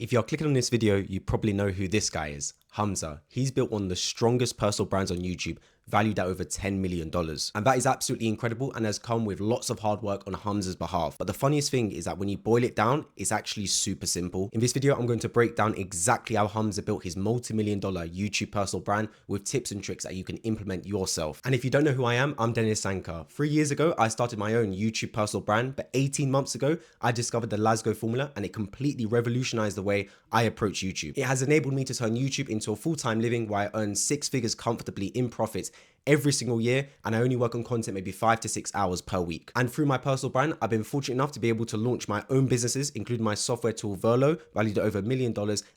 If you're clicking on this video, you probably know who this guy is, Hamza. He's built one of the strongest personal brands on YouTube, valued at over $10 million. And that is absolutely incredible and has come with lots of hard work on Hamza's behalf. But the funniest thing is that when you boil it down, it's actually super simple. In this video, I'm going to break down exactly how Hamza built his multi-million-dollar YouTube personal brand with tips and tricks that you can implement yourself. And if you don't know who I am, I'm Deniz Sancar. 3 years ago, I started my own YouTube personal brand, but 18 months ago, I discovered the Lasgo formula and it completely revolutionized the way I approach YouTube. It has enabled me to turn YouTube into a full-time living where I earn 6 figures comfortably in profits every single year, and I only work on content maybe 5 to 6 hours per week. And through my personal brand, I've been fortunate enough to be able to launch my own businesses, including my software tool Verlo, valued at over $1 million,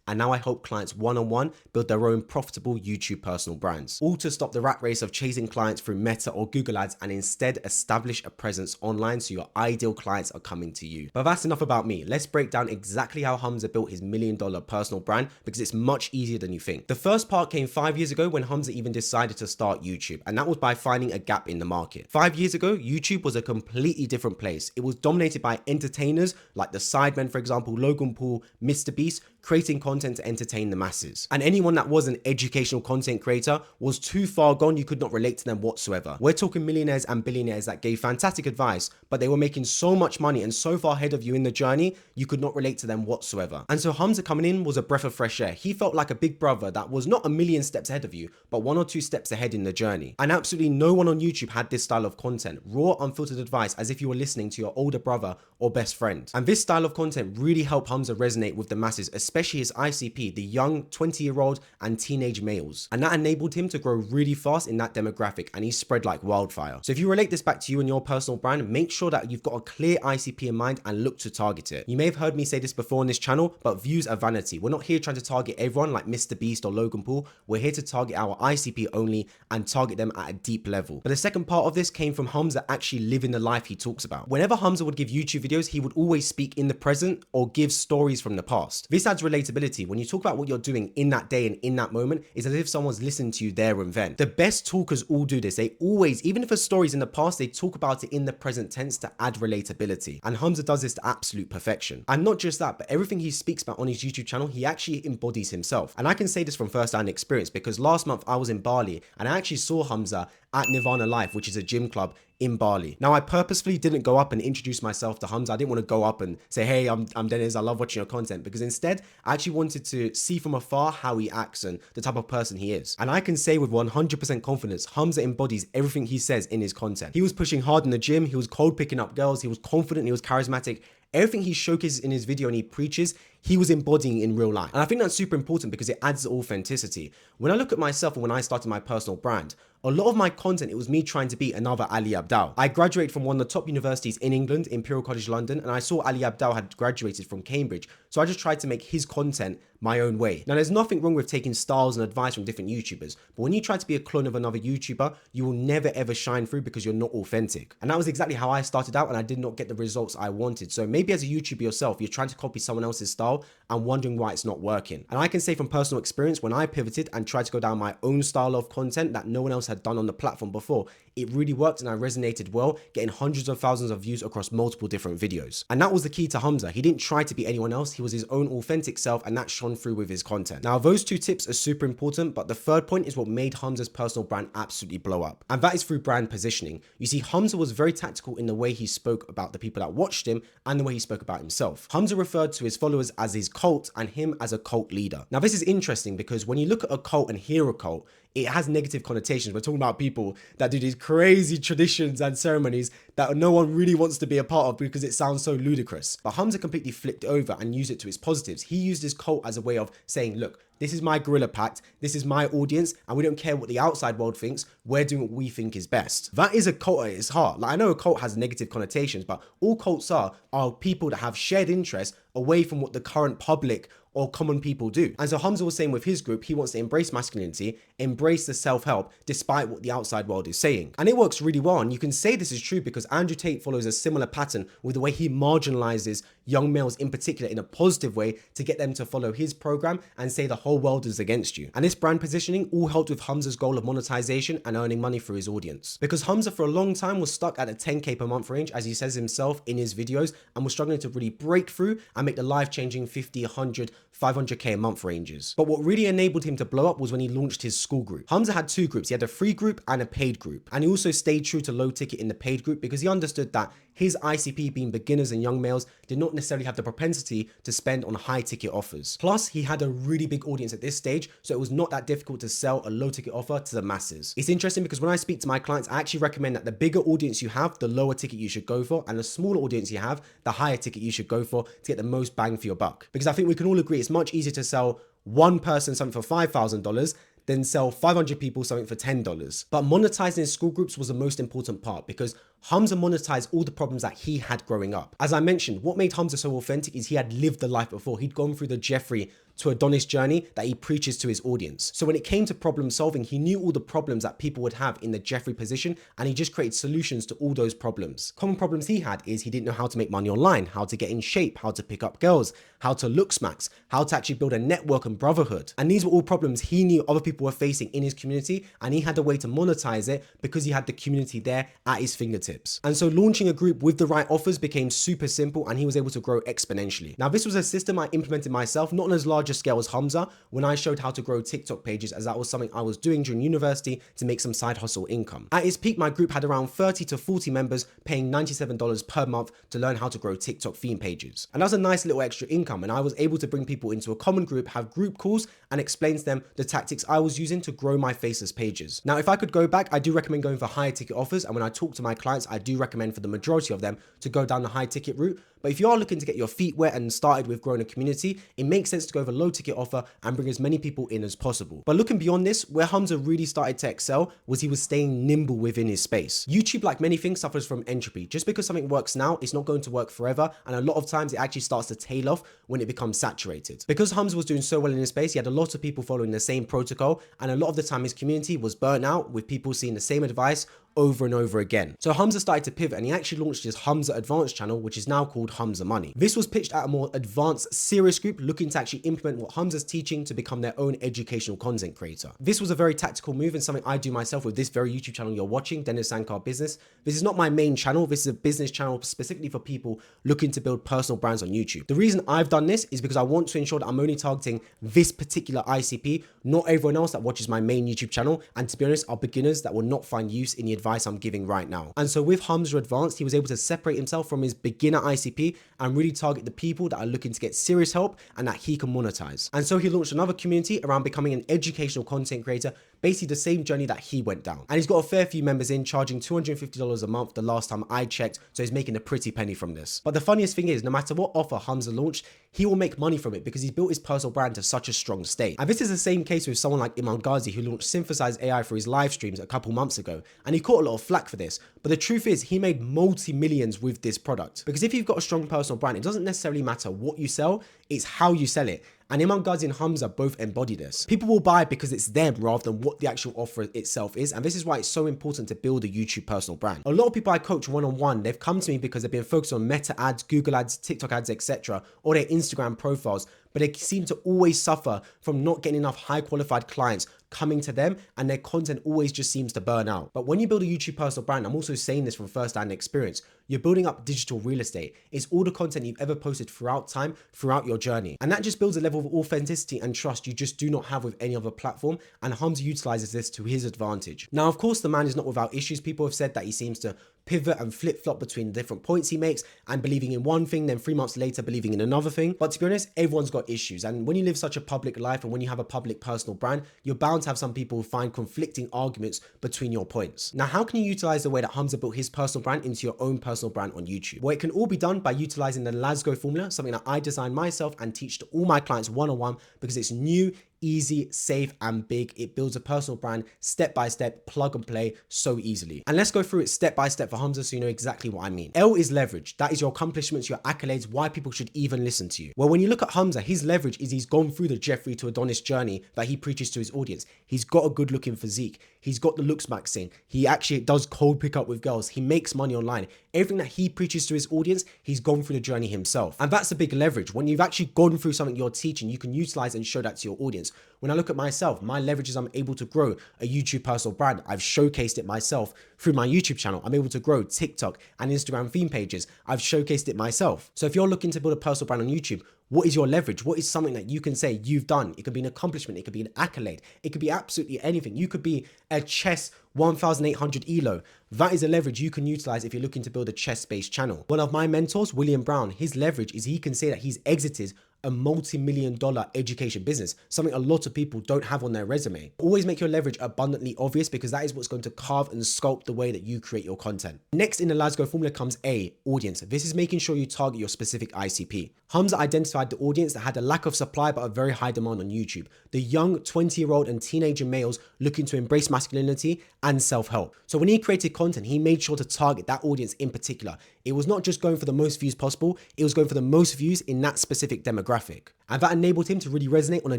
and now I help clients one-on-one build their own profitable YouTube personal brands. All to stop the rat race of chasing clients through Meta or Google ads and instead establish a presence online so your ideal clients are coming to you. But that's enough about me. Let's break down exactly how Hamza built his $1 million personal brand, because it's much easier than you think. The first part came 5 years ago when Hamza even decided to start YouTube, and that was by finding a gap in the market. 5 years ago, YouTube was a completely different place. It was dominated by entertainers like the Sidemen, for example, Logan Paul, Mr. Beast, creating content to entertain the masses. And anyone that was an educational content creator was too far gone, you could not relate to them whatsoever. We're talking millionaires and billionaires that gave fantastic advice, but they were making so much money and so far ahead of you in the journey, you could not relate to them whatsoever. And so Hamza coming in was a breath of fresh air. He felt like a big brother that was not a million steps ahead of you, but 1 or 2 steps ahead in the journey. And absolutely no one on YouTube had this style of content, raw, unfiltered advice as if you were listening to your older brother or best friend. And this style of content really helped Hamza resonate with the masses, especially his ICP, the young 20-year-old and teenage males. And that enabled him to grow really fast in that demographic, and he spread like wildfire. So if you relate this back to you and your personal brand, make sure that you've got a clear ICP in mind and look to target it. You may have heard me say this before on this channel, but views are vanity. We're not here trying to target everyone like Mr. Beast or Logan Paul. We're here to target our ICP only and target them at a deep level. But the second part of this came from Hamza actually living the life he talks about. Whenever Hamza would give YouTube videos, he would always speak in the present or give stories from the past. This adds relatability. When you talk about what you're doing in that day and in that moment, it's as if someone's listening to you there and then. The best talkers all do this. They always, even if a story's in the past, they talk about it in the present tense to add relatability. And Hamza does this to absolute perfection. And not just that, but everything he speaks about on his YouTube channel, he actually embodies himself. And I can say this from first-hand experience because last month I was in Bali and I actually saw Hamza at Nirvana Life, which is a gym club in Bali. Now, I purposefully didn't go up and introduce myself to Hamza. I didn't want to go up and say, hey, I'm Deniz, I love watching your content, because instead, I actually wanted to see from afar how he acts and the type of person he is. And I can say with 100% confidence, Hamza embodies everything he says in his content. He was pushing hard in the gym, he was cold picking up girls, he was confident, he was charismatic. Everything he showcases in his video and he preaches, he was embodying in real life. And I think that's super important because it adds authenticity. When I look at myself and when I started my personal brand, a lot of my content, it was me trying to be another Ali Abdaal. I graduated from one of the top universities in England, Imperial College London, and I saw Ali Abdaal had graduated from Cambridge. So I just tried to make his content my own way. Now, there's nothing wrong with taking styles and advice from different YouTubers, but when you try to be a clone of another YouTuber, you will never ever shine through because you're not authentic. And that was exactly how I started out, and I did not get the results I wanted. So maybe as a YouTuber yourself, you're trying to copy someone else's style and wondering why it's not working. And I can say from personal experience, when I pivoted and tried to go down my own style of content that no one else had done on the platform before, it really worked and I resonated well, getting hundreds of thousands of views across multiple different videos. And that was the key to Hamza. He didn't try to be anyone else. He was his own authentic self, and that shone through with his content. Now, those 2 tips are super important, but the third point is what made Hamza's personal brand absolutely blow up. And that is through brand positioning. You see, Hamza was very tactical in the way he spoke about the people that watched him and the way he spoke about himself. Hamza referred to his followers as his cult and him as a cult leader. Now, this is interesting because when you look at a cult and hear a cult, it has negative connotations. We're talking about people that do these crazy traditions and ceremonies that no one really wants to be a part of because it sounds so ludicrous. But Hamza completely flipped over and used it to its positives. He used his cult as a way of saying, look, this is my guerrilla pact, this is my audience, and we don't care what the outside world thinks, we're doing what we think is best. That is a cult at its heart. Like, I know a cult has negative connotations, but all cults are people that have shared interests away from what the current public or common people do. And so Hamza was saying with his group, he wants to embrace masculinity, embrace the self-help, despite what the outside world is saying. And it works really well. And you can say this is true because Andrew Tate follows a similar pattern with the way he marginalizes young males in particular in a positive way to get them to follow his program and say the whole world is against you. And this brand positioning all helped with Hamza's goal of monetization and earning money for his audience. Because Hamza for a long time was stuck at a 10K per month range, as he says himself in his videos, and was struggling to really break through and make the life-changing 50, 100, 500k a month ranges. But what really enabled him to blow up was when he launched his school group. Hamza had two groups. He had a free group and a paid group. And he also stayed true to low ticket in the paid group because he understood that his ICP, being beginners and young males, did not necessarily have the propensity to spend on high ticket offers. Plus, he had a really big audience at this stage, so it was not that difficult to sell a low ticket offer to the masses. It's interesting because when I speak to my clients, I actually recommend that the bigger audience you have, the lower ticket you should go for, and the smaller audience you have, the higher ticket you should go for to get the most bang for your buck. Because I think we can all agree it's much easier to sell one person something for $5,000 then sell 500 people something for $10. But monetizing his school groups was the most important part because Hamza monetized all the problems that he had growing up. As I mentioned, what made Hamza so authentic is he had lived the life before. He'd gone through the Jeffrey to Adonis journey that he preaches to his audience. So when it came to problem solving, he knew all the problems that people would have in the Jeffrey position, and he just created solutions to all those problems. Common problems he had is he didn't know how to make money online, how to get in shape, how to pick up girls, how to look smacks, how to actually build a network and brotherhood. And these were all problems he knew other people were facing in his community, and he had a way to monetize it because he had the community there at his fingertips. And so launching a group with the right offers became super simple, and he was able to grow exponentially. Now, this was a system I implemented myself, not on as large a scale as Hamza, when I showed how to grow TikTok pages, as that was something I was doing during university to make some side hustle income. At its peak, my group had around 30 to 40 members paying $97 per month to learn how to grow TikTok theme pages. And that was a nice little extra income, and I was able to bring people into a common group, have group calls, and explain to them the tactics I was using to grow my faceless pages. Now, if I could go back, I do recommend going for higher ticket offers, and when I talk to my clients, I do recommend for the majority of them to go down the high ticket route. But if you are looking to get your feet wet and started with growing a community, it makes sense to go for low ticket offer and bring as many people in as possible. But looking beyond this, where Hamza really started to excel was he was staying nimble within his space. YouTube, like many things, suffers from entropy. Just because something works now, it's not going to work forever. And a lot of times it actually starts to tail off when it becomes saturated. Because Hamza was doing so well in his space, he had a lot of people following the same protocol. And a lot of the time his community was burnt out with people seeing the same advice over and over again. So Hamza started to pivot, and he actually launched his Hamza Advanced channel, which is now called Hamza Money. This was pitched at a more advanced, serious group looking to actually implement what Hamza's teaching to become their own educational content creator. This was a very tactical move and something I do myself with this very YouTube channel you're watching, Deniz Sancar Business. This is not my main channel. This is a business channel specifically for people looking to build personal brands on YouTube. The reason I've done this is because I want to ensure that I'm only targeting this particular ICP, not everyone else that watches my main YouTube channel, and to be honest, are beginners that will not find use in the advice I'm giving right now. And so with Hamza Advanced, he was able to separate himself from his beginner ICP and really target the people that are looking to get serious help and that he can monetize. And so he launched another community around becoming an educational content creator, basically the same journey that he went down. And he's got a fair few members in, charging $250 a month the last time I checked, so he's making a pretty penny from this. But the funniest thing is, no matter what offer Hamza launched, he will make money from it because he's built his personal brand to such a strong state. And this is the same case with someone like Imam Ghazi, who launched synthesized AI for his live streams a couple months ago, and he caught a lot of flack for this. But the truth is, he made multi-millions with this product. Because if you've got a strong personal brand, it doesn't necessarily matter what you sell, it's how you sell it. And Imam Ghazi and Hamza both embody this. People will buy because it's them rather than what the actual offer itself is. And this is why it's so important to build a YouTube personal brand. A lot of people I coach one-on-one, they've come to me because they've been focused on Meta ads, Google ads, TikTok ads, etc., or their Instagram profiles, but they seem to always suffer from not getting enough high qualified clients coming to them, and their content always just seems to burn out. But when you build a YouTube personal brand, I'm also saying this from first-hand experience, you're building up digital real estate. It's all the content you've ever posted throughout time, throughout your journey. And that just builds a level of authenticity and trust you just do not have with any other platform, and Hamza utilizes this to his advantage. Now, of course, the man is not without issues. People have said that he seems to pivot and flip-flop between the different points he makes, and believing in one thing, then 3 months later believing in another thing. But to be honest, everyone's got issues. And when you live such a public life and when you have a public personal brand, you're bound to have some people find conflicting arguments between your points. Now, how can you utilize the way that Hamza built his personal brand into your own personal brand on YouTube? Well, it can all be done by utilizing the Lasgo formula, something that I designed myself and teach to all my clients one-on-one because it's new, easy, safe, and big. It builds a personal brand step by step, plug and play so easily. And let's go through it step by step for Hamza so you know exactly what I mean. L is leverage. That is your accomplishments, your accolades, why people should even listen to you. Well, when you look at Hamza, his leverage is he's gone through the Jeffrey to Adonis journey that he preaches to his audience. He's got a good looking physique. He's got the looks maxing. He actually does cold pickup with girls. He makes money online. Everything that he preaches to his audience, he's gone through the journey himself. And that's a big leverage. When you've actually gone through something you're teaching, you can utilize and show that to your audience. When I look at myself, my leverage is I'm able to grow a YouTube personal brand. I've showcased it myself through my YouTube channel. I'm able to grow TikTok and Instagram theme pages. I've showcased it myself. So if you're looking to build a personal brand on YouTube, What is your leverage? What is something that you can say you've done? It could be an accomplishment. It could be an accolade. It could be absolutely anything. You could be a chess 1800 elo. That is a leverage you can utilize if you're looking to build a chess-based channel. One of my mentors, William Brown, his leverage is he can say that he's exited a multi-million-dollar education business, something a lot of people don't have on their resume. Always make your leverage abundantly obvious, because that is what's going to carve and sculpt the way that you create your content. Next in the Let's Go formula comes A, audience. This is making sure you target your specific ICP. Hamza identified the audience that had a lack of supply but a very high demand on YouTube. The young 20-year-old and teenager males looking to embrace masculinity and self-help. So when he created content, he made sure to target that audience in particular. It was not just going for the most views possible, it was going for the most views in that specific demographic. And that enabled him to really resonate on a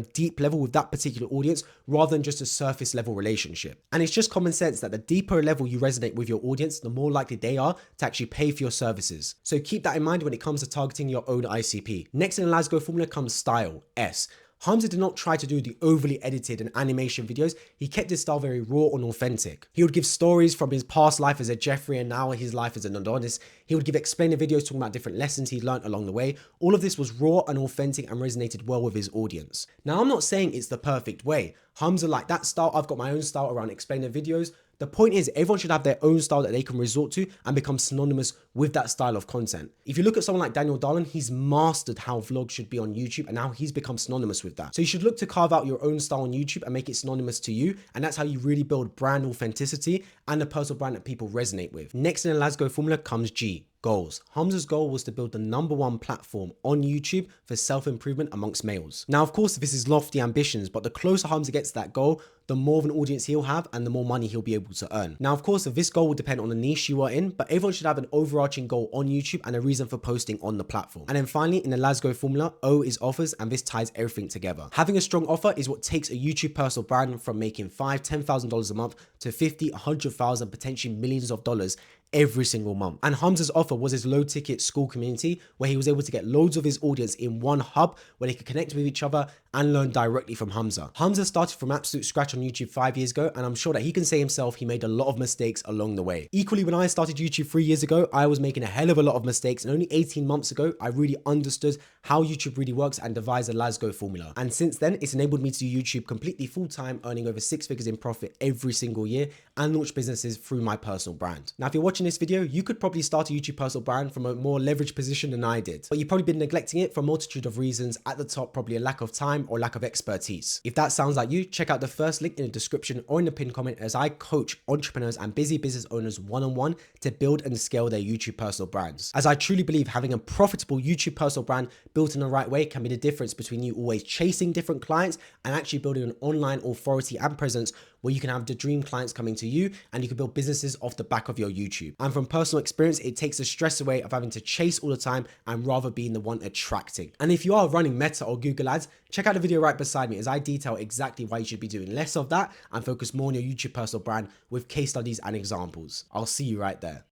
deep level with that particular audience rather than just a surface level relationship. And it's just common sense that the deeper level you resonate with your audience, the more likely they are to actually pay for your services. So keep that in mind when it comes to targeting your own ICP. Next in the Let's Go formula comes style, S. Hamza did not try to do the overly edited and animation videos. He kept his style very raw and authentic. He would give stories from his past life as a Jeffrey and now his life as an Adonis. He would give explainer videos talking about different lessons he learned along the way. All of this was raw and authentic and resonated well with his audience. Now, I'm not saying it's the perfect way. Hamza liked that style. I've got my own style around explainer videos. The point is, everyone should have their own style that they can resort to and become synonymous with that style of content. If you look at someone like Daniel Darlin, he's mastered how vlogs should be on YouTube, and now he's become synonymous with that. So you should look to carve out your own style on YouTube and make it synonymous to you. And that's how you really build brand authenticity and a personal brand that people resonate with. Next in the Let's Go formula comes G, goals. Hamza's goal was to build the #1 platform on YouTube for self-improvement amongst males. Now, of course, this is lofty ambitions, but the closer Hamza gets to that goal, the more of an audience he'll have and the more money he'll be able to earn. Now, of course, this goal will depend on the niche you are in, but everyone should have an overarching goal on YouTube and a reason for posting on the platform. And then finally, in the Let's Go formula, O is offers, and this ties everything together. Having a strong offer is what takes a YouTube personal brand from making $5,000, $10,000 a month to 50, 100,000, potentially millions of dollars every single month. And Hamza's offer was his low ticket school community, where he was able to get loads of his audience in one hub where they could connect with each other and learn directly from Hamza. Hamza started from absolute scratch on YouTube 5 years ago, and I'm sure that he can say himself he made a lot of mistakes along the way. Equally, when I started YouTube 3 years ago, I was making a hell of a lot of mistakes, and only 18 months ago, I really understood how YouTube really works and devised a Let's Go formula. And since then, it's enabled me to do YouTube completely full-time, earning over 6 figures in profit every single year, and launch businesses through my personal brand. Now, if you're watching this video, you could probably start a YouTube personal brand from a more leveraged position than I did, but you've probably been neglecting it for a multitude of reasons. At the top, probably a lack of time or lack of expertise. If that sounds like you, check out the first link in the description or in the pinned comment, as I coach entrepreneurs and busy business owners one-on-one to build and scale their YouTube personal brands. As I truly believe having a profitable YouTube personal brand built in the right way can be the difference between you always chasing different clients and actually building an online authority and presence where you can have the dream clients coming to you and you can build businesses off the back of your YouTube. And from personal experience, it takes the stress away of having to chase all the time and rather being the one attracting. And if you are running Meta or Google ads, check out the video right beside me as I detail exactly why you should be doing less of that and focus more on your YouTube personal brand with case studies and examples. I'll see you right there.